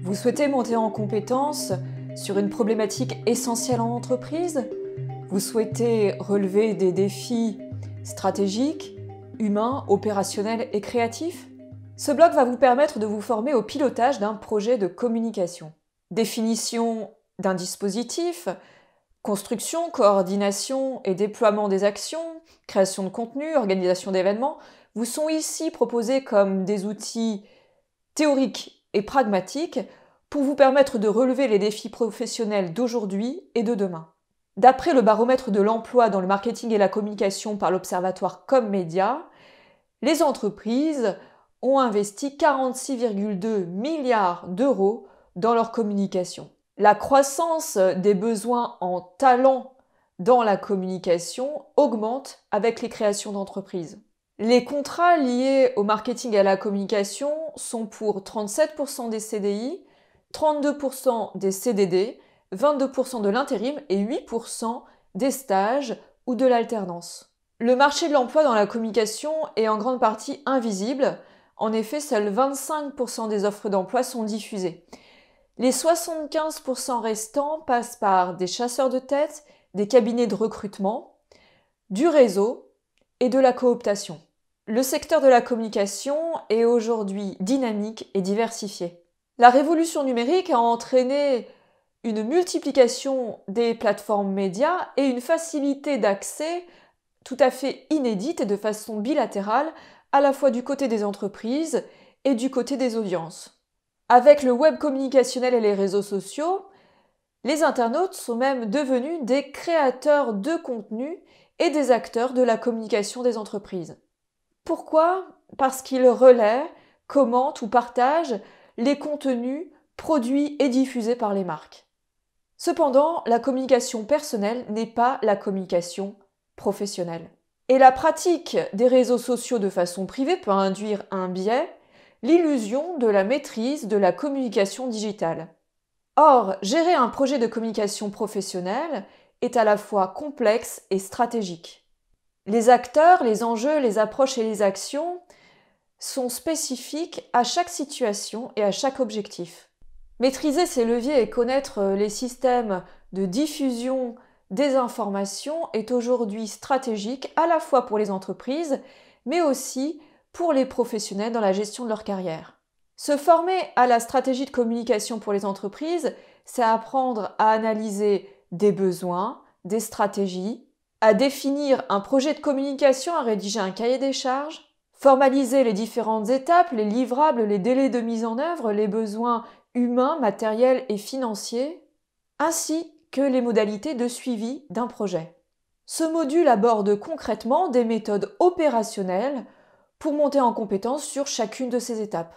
Vous souhaitez monter en compétence sur une problématique essentielle en entreprise? Vous souhaitez relever des défis stratégiques, humains, opérationnels et créatifs? Ce blog va vous permettre de vous former au pilotage d'un projet de communication. Définition d'un dispositif, construction, coordination et déploiement des actions, création de contenu, organisation d'événements, vous sont ici proposés comme des outils théoriques et pragmatiques pour vous permettre de relever les défis professionnels d'aujourd'hui et de demain. D'après le baromètre de l'emploi dans le marketing et la communication par l'observatoire Commedia, les entreprises ont investi 46,2 milliards d'euros dans leur communication. La croissance des besoins en talents dans la communication augmente avec les créations d'entreprises. Les contrats liés au marketing et à la communication sont pour 37% des CDI, 32% des CDD, 22% de l'intérim et 8% des stages ou de l'alternance. Le marché de l'emploi dans la communication est en grande partie invisible. En effet, seuls 25% des offres d'emploi sont diffusées. Les 75% restants passent par des chasseurs de tête, des cabinets de recrutement, du réseau et de la cooptation. Le secteur de la communication est aujourd'hui dynamique et diversifié. La révolution numérique a entraîné une multiplication des plateformes médias et une facilité d'accès tout à fait inédite et de façon bilatérale, à la fois du côté des entreprises et du côté des audiences. Avec le web communicationnel et les réseaux sociaux, les internautes sont même devenus des créateurs de contenu et des acteurs de la communication des entreprises. Pourquoi? Parce qu'ils relaient, commentent ou partagent les contenus produits et diffusés par les marques. Cependant, la communication personnelle n'est pas la communication professionnelle. Et la pratique des réseaux sociaux de façon privée peut induire un biais, l'illusion de la maîtrise de la communication digitale. Or, gérer un projet de communication professionnelle est à la fois complexe et stratégique. Les acteurs, les enjeux, les approches et les actions sont spécifiques à chaque situation et à chaque objectif. Maîtriser ces leviers et connaître les systèmes de diffusion des informations est aujourd'hui stratégique à la fois pour les entreprises, mais aussi pour les professionnels dans la gestion de leur carrière. Se former à la stratégie de communication pour les entreprises, c'est apprendre à analyser des besoins, des stratégies, à définir un projet de communication, à rédiger un cahier des charges, formaliser les différentes étapes, les livrables, les délais de mise en œuvre, les besoins humains, matériels et financiers, ainsi que les modalités de suivi d'un projet. Ce module aborde concrètement des méthodes opérationnelles pour monter en compétence sur chacune de ces étapes.